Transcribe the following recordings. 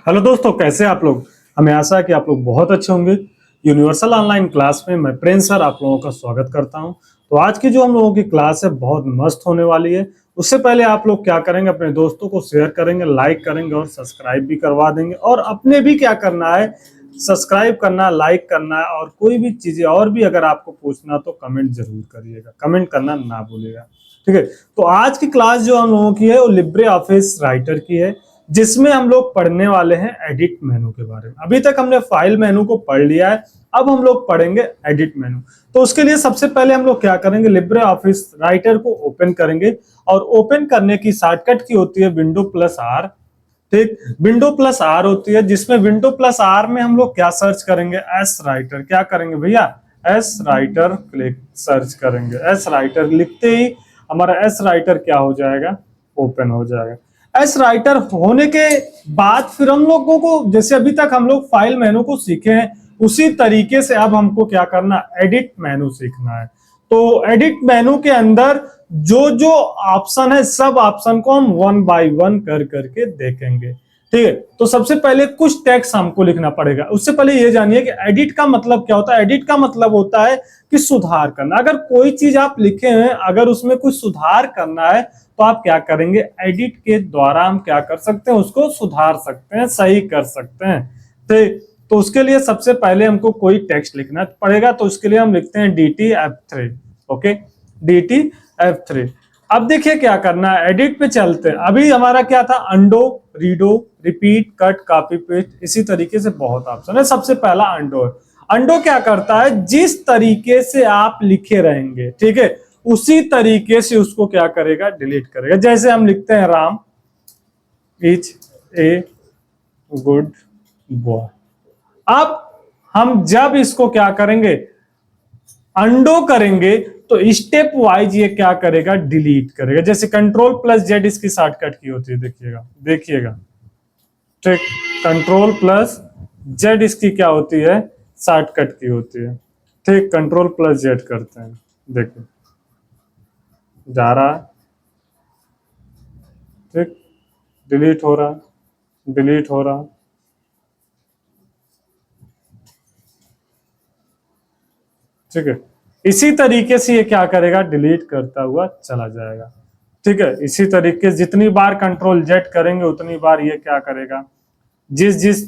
Hello दोस्तों, कैसे आप लोग। हमें आशा है कि आप लोग बहुत अच्छे होंगे। यूनिवर्सल ऑनलाइन क्लास में मैं प्रिंस सर आप लोगों का स्वागत करता हूं। तो आज की जो हम लोगों की क्लास है बहुत मस्त होने वाली है। उससे पहले आप लोग क्या करेंगे, अपने दोस्तों को शेयर करेंगे, लाइक करेंगे और सब्सक्राइब भी करवा देंगे। और अपने भी क्या करना है, सब्सक्राइब करना, लाइक करना है। और कोई भी चीजें और भी अगर आपको पूछना तो कमेंट जरूर करिएगा, कमेंट करना ना भूलिएगा। ठीक है। तो आज की क्लास जो हम लोगों की है वो लिब्रे ऑफिस राइटर की है, जिसमें हम लोग पढ़ने वाले हैं एडिट मेनू के बारे में। अभी तक हमने फाइल मेनू को पढ़ लिया है, अब हम लोग पढ़ेंगे एडिट मेनू। तो उसके लिए सबसे पहले हम लोग क्या करेंगे, लिब्रे ऑफिस राइटर को ओपन करेंगे। और ओपन करने की शॉर्टकट की होती है विंडो प्लस आर। ठीक, विंडो प्लस आर होती है, जिसमें विंडो प्लस आर में हम लोग क्या सर्च करेंगे, एस राइटर। क्या करेंगे भैया, एस राइटर क्लिक सर्च करेंगे। एस राइटर लिखते ही हमारा एस राइटर क्या हो जाएगा, ओपन हो जाएगा। एस राइटर होने के बाद फिर हम लोगों को, जैसे अभी तक हम लोग फाइल मेनू को सीखे हैं, उसी तरीके से अब हमको क्या करना, एडिट मेनू सीखना है। तो एडिट मेनू के अंदर जो जो ऑप्शन है, सब ऑप्शन को हम वन बाय वन कर करके देखेंगे। ठीक है। तो सबसे पहले कुछ टेक्स्ट हमको लिखना पड़ेगा। उससे पहले ये जानिए कि एडिट का मतलब क्या होता है। एडिट का मतलब होता है कि सुधार करना। अगर कोई चीज आप लिखे हैं, अगर उसमें कुछ सुधार करना है तो आप क्या करेंगे, एडिट के द्वारा हम क्या कर सकते हैं, उसको सुधार सकते हैं, सही कर सकते हैं। तो उसके लिए सबसे पहले हमको कोई टेक्स्ट लिखना पड़ेगा। तो उसके लिए हम लिखते हैं DTF3। Okay, DTF3। अब देखिए क्या करना है, एडिट पे चलते हैं। अभी हमारा क्या था, undo, redo, repeat, cut, copy paste, इसी तरीके से बहुत ऑप्शन है। सबसे पहला अंडो है। अंडो क्या करता है, जिस तरीके से आप लिखे रहेंगे, ठीक है, उसी तरीके से उसको क्या करेगा, डिलीट करेगा। जैसे हम लिखते हैं Ram is a good boy. अब हम जब इसको क्या करेंगे, अंडो करेंगे, तो स्टेप वाइज ये क्या करेगा, डिलीट करेगा। जैसे कंट्रोल प्लस जेड इसकी शॉर्टकट की होती है, देखिएगा देखिएगा। ठीक, कंट्रोल प्लस जेड इसकी क्या होती है, शॉर्टकट की होती है। ठीक, कंट्रोल प्लस जेड करते हैं, देखिए जा रहा है, ठीक, डिलीट हो रहा, डिलीट हो रहा। ठीक है, इसी तरीके से ये क्या करेगा, डिलीट करता हुआ चला जाएगा। ठीक है, इसी तरीके जितनी बार कंट्रोल जेड करेंगे उतनी बार ये क्या करेगा, जिस जिस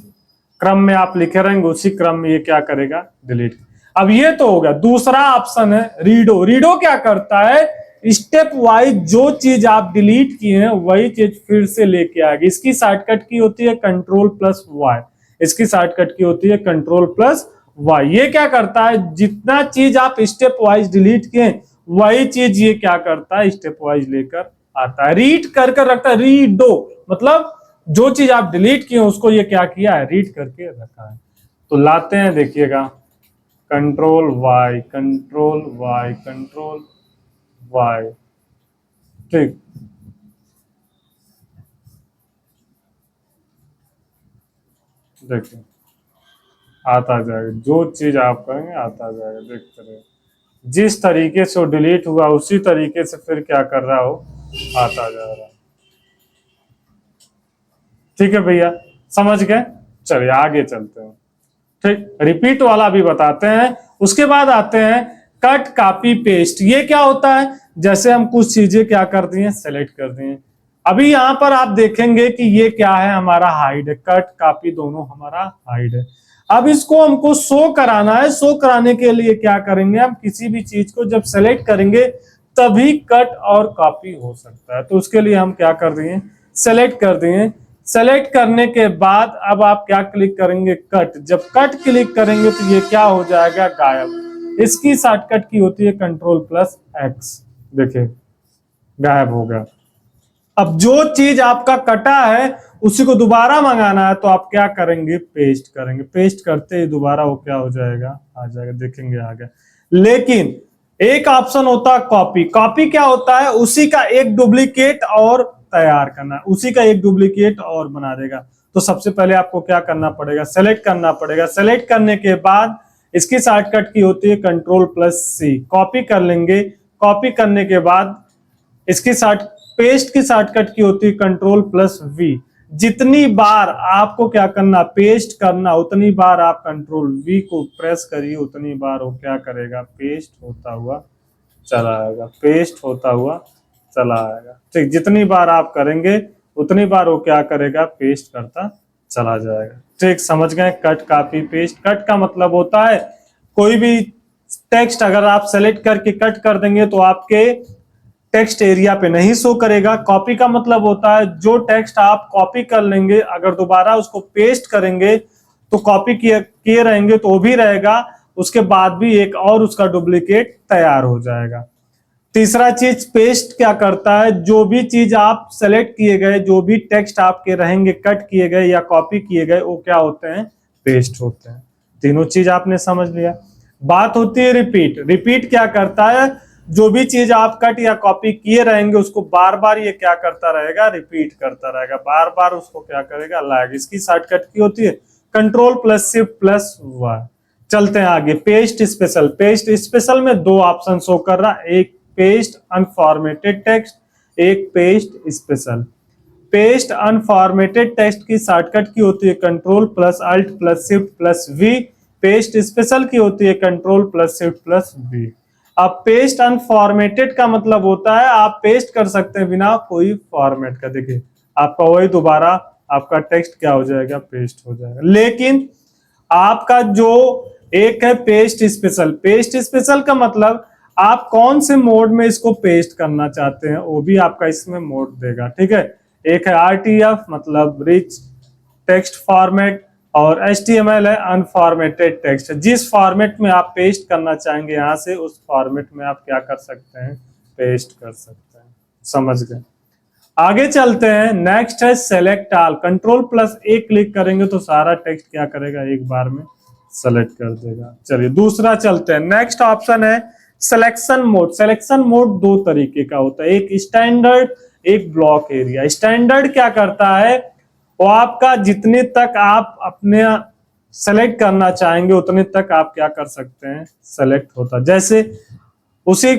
क्रम में आप लिखे रहेंगे उसी क्रम में ये क्या करेगा, डिलीट। अब ये तो हो गया। दूसरा ऑप्शन है रीडो। रीडो क्या करता है, स्टेप वाइज जो चीज आप डिलीट किए हैं वही चीज फिर से लेके आएगी। इसकी शॉर्टकट की होती है कंट्रोल प्लस वाई। इसकी शॉर्टकट की होती है कंट्रोल प्लस वाई। ये क्या करता है, जितना चीज आप स्टेप वाइज डिलीट किए वही चीज ये क्या करता है, स्टेप वाइज लेकर आता है। रीड कर कर रखता है, रीडो मतलब जो चीज आप डिलीट किए उसको ये क्या किया है, रीड करके रखा है। तो लाते हैं, देखिएगा, control Y, control Y, control Y. ठीक, देखिए आता जाएगा, जो चीज आप करेंगे आता जाएगा, देखते रहे। जिस तरीके से वो डिलीट हुआ उसी तरीके से फिर क्या कर रहा हो, आता जा रहा। ठीक है भैया, समझ गए। चलिए आगे चलते हैं। ठीक, रिपीट वाला भी बताते हैं। उसके बाद आते हैं कट, कॉपी, पेस्ट। ये क्या होता है, जैसे हम कुछ चीजें क्या कर दिए, सेलेक्ट कर दिए। अभी यहां पर आप देखेंगे कि ये क्या है, हमारा हाइड है। कट कॉपी दोनों हमारा हाइड है। अब इसको हमको शो कराना है। शो कराने के लिए क्या करेंगे, हम किसी भी चीज को जब सेलेक्ट करेंगे तभी कट और कॉपी हो सकता है। तो उसके लिए हम क्या कर दिए, सेलेक्ट कर दिए। सेलेक्ट करने के बाद अब आप क्या क्लिक करेंगे, कट। जब कट क्लिक करेंगे तो ये क्या हो जाएगा, गायब। इसकी शॉर्टकट की होती है कंट्रोल प्लस एक्स। देखिए गायब हो गया। अब जो चीज आपका कटा है उसी को दोबारा मंगाना है तो आप क्या करेंगे, पेस्ट करेंगे। पेस्ट करते ही दोबारा वो क्या हो जाएगा, आ जाएगा, देखेंगे आ गया। लेकिन एक ऑप्शन होता है कॉपी। कॉपी क्या होता है, उसी का एक डुप्लीकेट और तैयार करना, उसी का एक डुप्लीकेट और बना देगा। तो सबसे पहले आपको क्या करना पड़ेगा, सेलेक्ट करना पड़ेगा। सेलेक्ट करने के बाद इसकी शॉर्टकट की होती है कंट्रोल प्लस सी। कॉपी कर लेंगे। कॉपी करने के बाद इसकी पेस्ट की शॉर्टकट की होती है कंट्रोल प्लस वी। जितनी बार आपको क्या करना, पेस्ट करना, उतनी बार आप कंट्रोल वी को प्रेस करिए, उतनी बार वो क्या करेगा, पेस्ट होता हुआ चला आएगा, पेस्ट होता हुआ चला आएगा। ठीक, जितनी बार आप करेंगे उतनी बार वो क्या करेगा, पेस्ट करता चला जाएगा। ठीक, समझ गए। कट कॉपी पेस्ट, कट का मतलब होता है कोई भी टेक्स्ट अगर आप सेलेक्ट करके कट कर देंगे तो आपके टेक्स्ट एरिया पे नहीं शो करेगा। कॉपी का मतलब होता है जो टेक्स्ट आप कॉपी कर लेंगे, अगर दोबारा उसको पेस्ट करेंगे तो कॉपी किए रहेंगे तो वो भी रहेगा, उसके बाद भी एक और उसका डुप्लीकेट तैयार हो जाएगा। तीसरा चीज, पेस्ट क्या करता है, जो भी चीज आप सेलेक्ट किए गए, जो भी टेक्स्ट आपके रहेंगे कट किए गए या कॉपी किए गए, वो क्या होते हैं, पेस्ट होते हैं। तीनों चीज आपने समझ लिया। बात होती है रिपीट। रिपीट क्या करता है, जो भी चीज आप कट या कॉपी किए रहेंगे उसको बार बार ये क्या करता रहेगा, रिपीट करता रहेगा, बार बार उसको क्या करेगा, लाएगा। इसकी शॉर्टकट की होती है control plus shift plus Y. चलते हैं आगे। Paste special. पेस्ट स्पेशल में दो ऑप्शन शो कर रहा, एक पेस्ट अनफॉर्मेटेड टेक्स्ट, एक paste special. Paste unformatted text की शॉर्टकट की होती है control plus alt plus shift plus V. Paste special की होती है control plus shift plus V. अब पेस्ट अनफॉर्मेटेड का मतलब होता है आप पेस्ट कर सकते हैं बिना कोई फॉर्मेट का। देखिए आपका वही दोबारा आपका टेक्स्ट क्या हो जाएगा, पेस्ट हो जाएगा। लेकिन आपका जो एक है पेस्ट स्पेशल, पेस्ट स्पेशल का मतलब आप कौन से मोड में इसको पेस्ट करना चाहते हैं वो भी आपका इसमें मोड देगा। ठीक है, एक है आरटीएफ मतलब रिच टेक्स्ट फॉर्मेट, और HTML है अनफॉर्मेटेड टेक्स्ट। जिस फॉर्मेट में आप पेस्ट करना चाहेंगे यहां से उस फॉर्मेट में आप क्या कर सकते हैं, पेस्ट कर सकते हैं। समझ गए। आगे चलते हैं। नेक्स्ट है सेलेक्ट ऑल। कंट्रोल प्लस ए क्लिक करेंगे तो सारा टेक्स्ट क्या करेगा, एक बार में सेलेक्ट कर देगा। चलिए दूसरा चलते हैं। नेक्स्ट ऑप्शन है सिलेक्शन मोड। सिलेक्शन मोड दो तरीके का होता है, एक स्टैंडर्ड, एक ब्लॉक एरिया। स्टैंडर्ड क्या करता है, वो आपका जितने तक आप अपने सेलेक्ट करना चाहेंगे उतने तक आप क्या कर सकते हैं, सेलेक्ट होता। जैसे उसी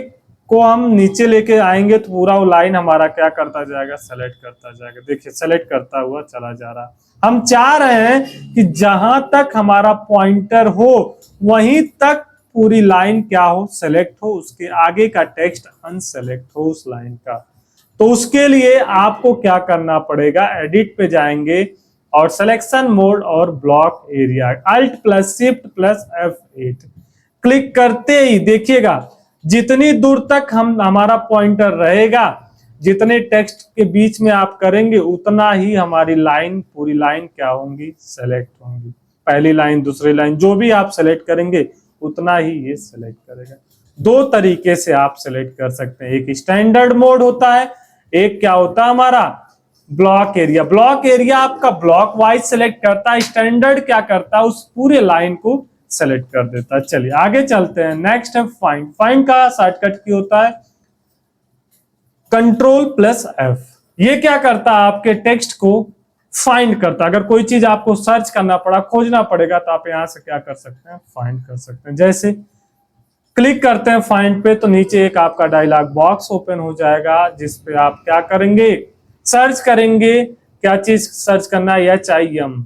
को हम नीचे लेके आएंगे तो पूरा वो लाइन हमारा क्या करता जाएगा, सेलेक्ट करता जाएगा। देखिए सेलेक्ट करता हुआ चला जा रहा। हम चाह रहे हैं कि जहां तक हमारा पॉइंटर हो वहीं तक पूरी लाइन क्या हो, सेलेक्ट हो, उसके आगे का टेक्स्ट अनसेलेक्ट हो उस लाइन का। तो उसके लिए आपको क्या करना पड़ेगा, एडिट पे जाएंगे और सिलेक्शन मोड और block area, alt plus shift plus F8 click करते ही देखिएगा जितनी दूर तक हमारा पॉइंटर रहेगा, जितने टेक्स्ट के बीच में आप करेंगे उतना ही हमारी लाइन, पूरी लाइन क्या होंगी, सेलेक्ट होंगी। पहली लाइन दूसरी लाइन जो भी आप सेलेक्ट करेंगे उतना ही ये सेलेक्ट करेगा। दो तरीके से आप सेलेक्ट कर सकते हैं, एक स्टैंडर्ड मोड होता है, एक क्या होता है हमारा ब्लॉक एरिया। ब्लॉक एरिया आपका ब्लॉक वाइज सेलेक्ट करता है, स्टैंडर्ड क्या करता है उस पूरे लाइन को सेलेक्ट कर देता है। चलिए आगे चलते हैं। नेक्स्ट है फाइंड। फाइंड का शॉर्टकट की होता है कंट्रोल प्लस F। ये क्या करता है, आपके टेक्स्ट को फाइंड करता है। अगर कोई चीज आपको सर्च करना पड़ा, खोजना पड़ेगा, तो आप यहां से क्या कर सकते हैं, फाइंड कर सकते हैं। जैसे क्लिक करते हैं फाइंड पे तो नीचे एक आपका डायलॉग बॉक्स ओपन हो जाएगा जिसपे आप क्या करेंगे, सर्च करेंगे। क्या चीज सर्च करना है, HIM।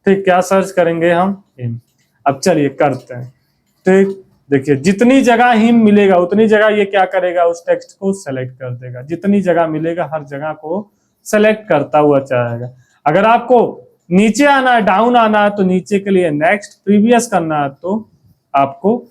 ठीक, क्या सर्च करेंगे हम, हिम। अब चलिए करते हैं। ठीक, देखिए जितनी जगह हिम मिलेगा उतनी जगह ये क्या करेगा, उस टेक्स्ट को सेलेक्ट कर देगा। जितनी जगह मिलेगा हर जगह को सेलेक्ट करता हुआ जाएगा। अगर आपको नीचे आना है, डाउन आना है, तो नीचे के लिए नेक्स्ट, प्रीवियस करना है तो आपको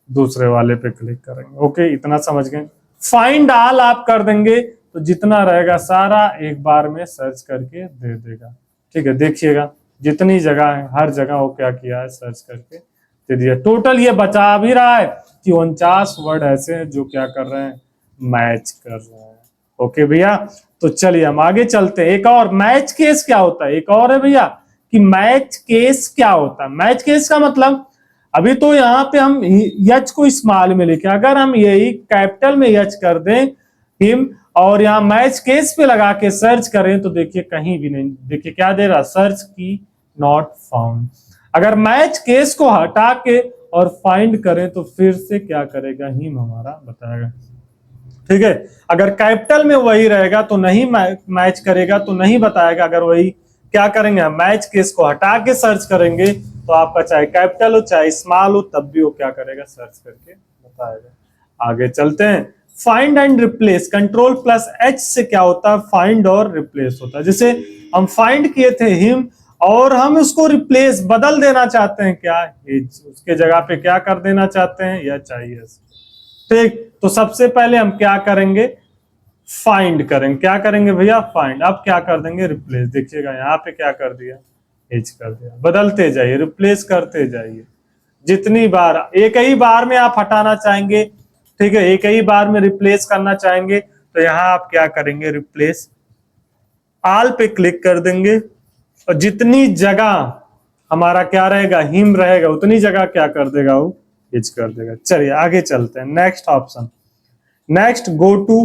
दूसरे वाले पे क्लिक करेंगे। ओके, इतना समझ गए। फाइंड ऑल आप कर देंगे तो जितना रहेगा सारा एक बार में सर्च करके दे देगा। ठीक है, देखिएगा जितनी जगह है हर जगह वो क्या किया है, सर्च करके दे दिया। टोटल ये बचा भी रहा है कि 49 वर्ड ऐसे हैं जो क्या कर रहे हैं, मैच कर रहे हैं। ओके भैया, तो चलिए हम आगे चलते हैं। एक और मैच केस क्या होता है, एक और है भैया कि मैच केस क्या होता है। मैच केस का मतलब, अभी तो यहाँ पे हम यच को स्मॉल में लिखे, अगर हम यही कैपिटल में यच कर दें हिम और यहाँ मैच केस पे लगा के सर्च करें तो देखिए कहीं भी नहीं, देखिए क्या दे रहा, सर्च की नॉट फाउंड। अगर मैच केस को हटा के और फाइंड करें तो फिर से क्या करेगा, हिम हमारा बताएगा। ठीक है। अगर कैपिटल में वही रहेगा तो नहीं मैच करेगा, तो नहीं बताएगा। अगर वही क्या करेंगे, हम मैच केस को हटा के सर्च करेंगे तो आपका चाहे कैपिटल हो चाहे स्मॉल हो तब भी वो क्या करेगा, सर्च करके बताएगा। आगे चलते हैं। Find and replace, control plus H से क्या होता है, फाइंड और रिप्लेस होता है। जैसे हम फाइंड किए थे हिम और हम उसको रिप्लेस बदल देना चाहते हैं, क्या उसके जगह पे क्या कर देना चाहते हैं, या चाहिए। ठीक, तो सबसे पहले हम क्या करेंगे, फाइंड करेंगे। क्या करेंगे भैया, फाइंड। अब क्या कर देंगे, रिप्लेस। देखिएगा यहाँ पे क्या कर दिया, एच कर दिया। बदलते जाइए, रिप्लेस करते जाइए। जितनी बार, एक ही बार में आप हटाना चाहेंगे, ठीक है, एक ही बार में रिप्लेस करना चाहेंगे तो यहाँ आप क्या करेंगे, रिप्लेस आल पे क्लिक कर देंगे और जितनी जगह हमारा क्या रहेगा, हिम रहेगा, उतनी जगह क्या कर देगा, वो एच कर देगा। चलिए आगे चलते हैं। Next option, next go to.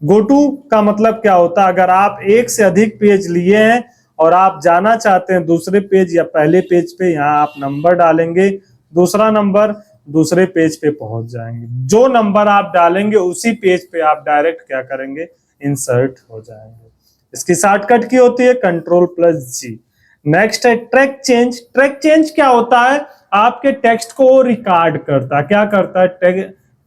Go to का मतलब क्या होता है, अगर आप एक से अधिक पेज लिए हैं और आप जाना चाहते हैं दूसरे पेज या पहले पेज पे, यहाँ आप नंबर डालेंगे, दूसरा नंबर, दूसरे पेज पे पहुंच जाएंगे। जो नंबर आप डालेंगे उसी पेज पे आप डायरेक्ट क्या करेंगे, इंसर्ट हो जाएंगे। इसकी शॉर्टकट की होती है कंट्रोल प्लस जी। नेक्स्ट है ट्रैक चेंज। ट्रैक चेंज क्या होता है, आपके टेक्स्ट को रिकॉर्ड करता है। क्या करता है,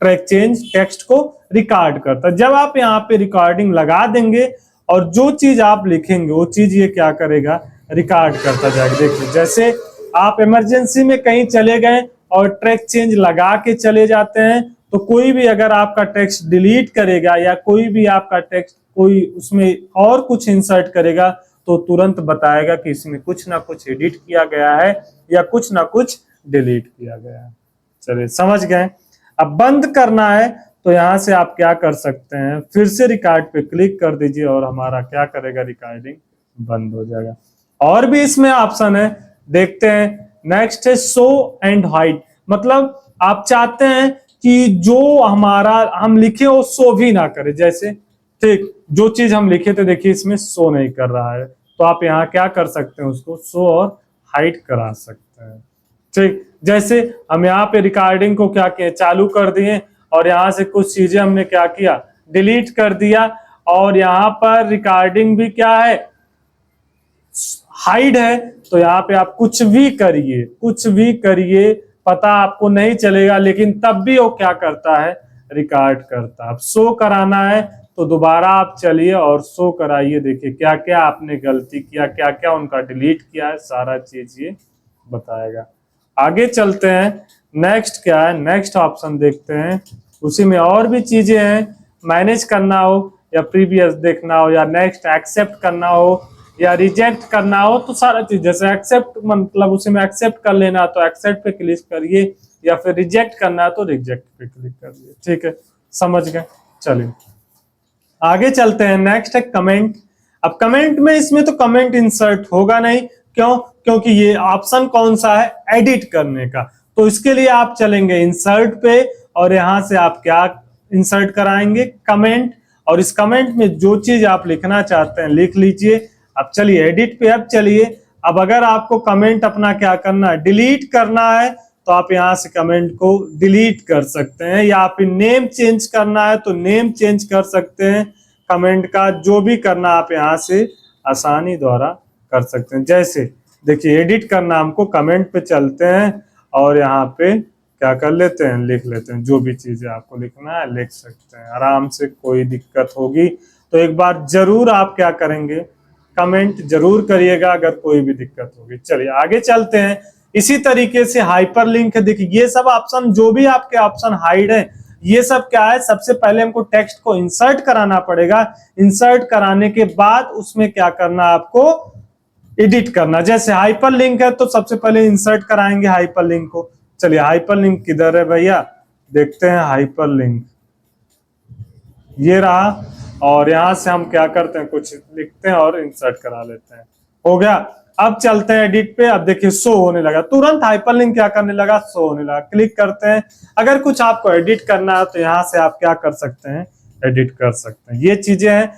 ट्रैक चेंज टेक्स्ट को रिकॉर्ड करता है। जब आप यहाँ पे रिकॉर्डिंग लगा देंगे और जो चीज आप लिखेंगे वो चीज ये क्या करेगा, रिकॉर्ड करता जाएगा। देखिए जैसे आप इमरजेंसी में कहीं चले गए और ट्रैक चेंज लगा के चले जाते हैं तो कोई भी अगर आपका टेक्स्ट डिलीट करेगा या कोई भी आपका टेक्स्ट कोई उसमें और कुछ इंसर्ट करेगा तो तुरंत बताएगा कि इसमें कुछ ना कुछ एडिट किया गया है या कुछ ना कुछ डिलीट किया गया है। चलिए समझ गए। अब बंद करना है तो यहां से आप क्या कर सकते हैं, फिर से रिकॉर्ड पे क्लिक कर दीजिए और हमारा क्या करेगा, रिकॉर्डिंग बंद हो जाएगा। और भी इसमें ऑप्शन है, देखते हैं। नेक्स्ट है शो एंड हाइड। मतलब आप चाहते हैं कि जो हमारा हम लिखे वो शो भी ना करे। जैसे ठीक, जो चीज हम लिखे थे देखिए इसमें शो नहीं कर रहा है तो आप यहाँ क्या कर सकते हैं, उसको शो और हाइड करा सकते हैं। ठीक, जैसे हम यहाँ पे रिकॉर्डिंग को क्या किए, चालू कर दिए और यहाँ से कुछ चीजें हमने क्या किया, डिलीट कर दिया और यहाँ पर रिकॉर्डिंग भी क्या है, हाइड है। तो यहाँ पे आप कुछ भी करिए, कुछ भी करिए, पता आपको नहीं चलेगा, लेकिन तब भी वो क्या करता है, रिकॉर्ड करता है। अब शो कराना है तो दोबारा आप चलिए और शो कराइए। देखिए क्या क्या आपने गलती किया, क्या क्या उनका डिलीट किया है, सारा चीज ये बताएगा। आगे चलते हैं। नेक्स्ट क्या है, नेक्स्ट ऑप्शन देखते हैं। उसी में और भी चीजें हैं, मैनेज करना हो या प्रीवियस देखना हो या नेक्स्ट एक्सेप्ट करना हो या रिजेक्ट करना हो, तो सारा चीज। जैसे एक्सेप्ट मतलब उसी में एक्सेप्ट कर लेना तो एक्सेप्ट पे क्लिक करिए या फिर रिजेक्ट करना है तो रिजेक्ट पे क्लिक करिए। ठीक है, समझ गए। चलिए आगे चलते हैं। नेक्स्ट है कमेंट। अब कमेंट में, इसमें तो कमेंट इंसर्ट होगा नहीं, क्यों, क्योंकि ये ऑप्शन कौन सा है, एडिट करने का। तो इसके लिए आप चलेंगे इंसर्ट पे और यहां से आप क्या इंसर्ट कराएंगे, कमेंट। और इस कमेंट में जो चीज आप लिखना चाहते हैं लिख लीजिए। अब चलिए एडिट पे, अब चलिए अब अगर आपको कमेंट अपना क्या करना है, डिलीट करना है तो आप यहां से कमेंट को डिलीट कर सकते हैं, या आप नेम चेंज करना है तो नेम चेंज कर सकते हैं। कमेंट का जो भी करना आप यहां से आसानी द्वारा कर सकते हैं। जैसे देखिए एडिट करना, हमको कमेंट पे चलते हैं और यहाँ पे क्या कर लेते हैं, लिख लेते हैं। जो भी चीजें आपको लिखना है लिख सकते हैं आराम से, कोई दिक्कत होगी तो एक बार जरूर आप क्या करेंगे, कमेंट जरूर करिएगा अगर कोई भी दिक्कत होगी। चलिए आगे चलते हैं। इसी तरीके से हाइपरलिंक है। देखिए ये सब ऑप्शन, जो भी आपके ऑप्शन हाइड है, ये सब क्या है, सबसे पहले हमको टेक्स्ट को इंसर्ट कराना पड़ेगा। इंसर्ट कराने के बाद उसमें क्या करना, आपको एडिट करना। जैसे हाइपरलिंक है तो सबसे पहले इंसर्ट कराएंगे हाइपरलिंक को। चलिए हाइपरलिंक किधर है भैया, देखते हैं। हाइपरलिंक ये रहा और यहां से हम क्या करते हैं, कुछ लिखते हैं और इंसर्ट करा लेते हैं। हो गया। अब चलते हैं एडिट पे। अब देखिए शो होने लगा, तुरंत हाइपरलिंक क्या करने लगा, शो होने लगा। क्लिक करते हैं। अगर कुछ आपको एडिट करना है तो यहां से आप क्या कर सकते हैं, एडिट कर सकते हैं। ये चीजें हैं।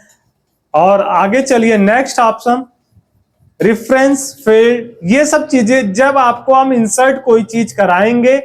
और आगे चलिए नेक्स्ट ऑप्शन, रेफरेंस फील्ड। ये सब चीजें जब आपको हम इंसर्ट कोई चीज कराएंगे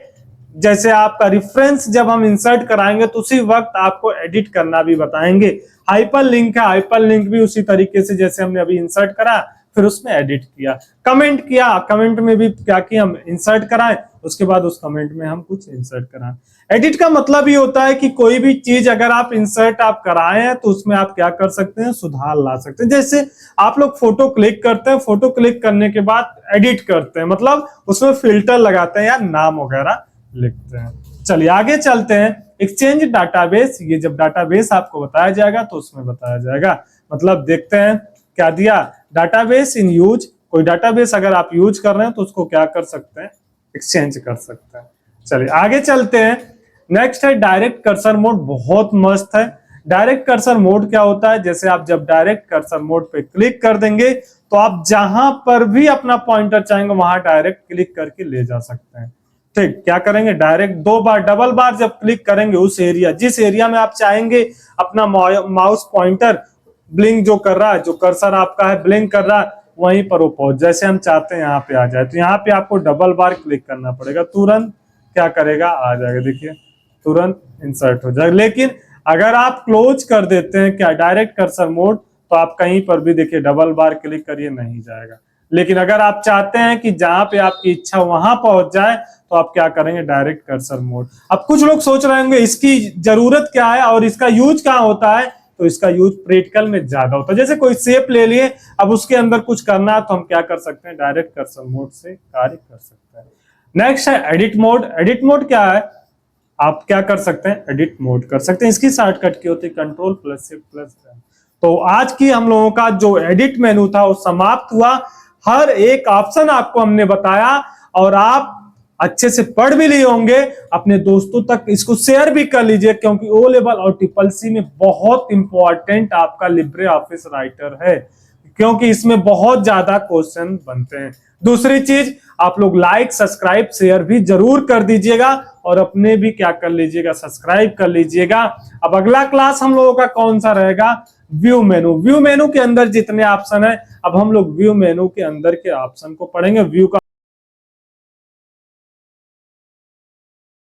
जैसे आपका रेफरेंस जब हम इंसर्ट कराएंगे तो उसी वक्त आपको एडिट करना भी बताएंगे। हाइपर लिंक है, हाइपर लिंक भी उसी तरीके से जैसे हमने अभी इंसर्ट करा फिर उसमें एडिट किया, कमेंट किया, कमेंट में भी क्या किया हम इंसर्ट कराएं, उसके बाद उस कमेंट में हम कुछ इंसर्ट कराएं। एडिट का मतलब ये होता है कि कोई भी चीज अगर आप इंसर्ट आप कराए हैं तो उसमें आप क्या कर सकते हैं, सुधार ला सकते हैं। जैसे आप लोग फोटो क्लिक करते हैं, फोटो क्लिक करने के बाद एडिट करते हैं, मतलब उसमें फिल्टर लगाते हैं या नाम वगैरह लिखते हैं। चलिए आगे चलते हैं। एक्सचेंज डाटाबेस, ये जब डाटाबेस आपको बताया जाएगा तो उसमें बताया जाएगा, मतलब देखते हैं क्या दिया, डाटाबेस इन यूज, कोई डाटाबेस अगर आप यूज कर रहे हैं तो उसको क्या कर सकते हैं, एक्सचेंज कर सकते हैं। चलिए आगे चलते हैं। नेक्स्ट है डायरेक्ट कर्सर मोड, बहुत मस्त है। डायरेक्ट कर्सर मोड क्या होता है, जैसे आप जब डायरेक्ट कर्सर मोड पे क्लिक कर देंगे तो आप जहां पर भी अपना पॉइंटर चाहेंगे वहां डायरेक्ट क्लिक करके ले जा सकते हैं। ठीक, क्या करेंगे, डायरेक्ट 2 बार डबल बार जब क्लिक करेंगे उस एरिया, जिस एरिया में आप चाहेंगे अपना माउस पॉइंटर ब्लिंक जो कर रहा है, जो कर्सर आपका है ब्लिंक कर रहा है, वहीं पर वो पहुंच, जैसे हम चाहते हैं यहाँ पे आ जाए तो यहाँ पे आपको डबल बार क्लिक करना पड़ेगा, तुरंत क्या करेगा, आ जाएगा, देखिए तुरंत इंसर्ट हो जाएगा। लेकिन अगर आप क्लोज कर देते हैं क्या डायरेक्ट कर्सर मोड तो आप कहीं पर भी देखिए डबल बार क्लिक करिए नहीं जाएगा। लेकिन अगर आप चाहते हैं कि जहां पे आपकी इच्छा वहां पहुंच जाए तो आप क्या करेंगे, डायरेक्ट कर्सर मोड। अब कुछ लोग सोच रहे होंगे इसकी जरूरत क्या है और इसका यूज कहाँ होता है, तो इसका यूज प्रैक्टिकल में ज्यादा होता है। जैसे कोई शेप ले लिए, अब उसके अंदर कुछ करना है तो हम क्या कर सकते हैं, डायरेक्ट कर्सर मोड से कार्य कर सकते हैं। नेक्स्ट है एडिट मोड। एडिट मोड क्या है, आप क्या कर सकते हैं, एडिट मोड कर सकते हैं। इसकी शॉर्टकट की होती है कंट्रोल प्लस शिफ्ट प्लस। तो आज की हम लोगों का जो एडिट मेनू था वो समाप्त हुआ। हर एक ऑप्शन आपको हमने बताया और आप अच्छे से पढ़ भी लिए होंगे, अपने दोस्तों तक इसको शेयर भी कर लीजिए, क्योंकि ओ लेवल और ट्रिपल सी में बहुत इंपॉर्टेंट आपका लिब्रे ऑफिस राइटर है, क्योंकि इसमें बहुत ज्यादा क्वेश्चन बनते हैं। दूसरी चीज, आप लोग लाइक सब्सक्राइब शेयर भी जरूर कर दीजिएगा और अपने भी क्या कर लीजिएगा, सब्सक्राइब कर लीजिएगा। अब अगला क्लास हम लोगों का कौन सा रहेगा, व्यू मेनू। व्यू मेनू के अंदर जितने ऑप्शन है, अब हम लोग व्यू मेनू के अंदर के ऑप्शन को पढ़ेंगे। व्यू का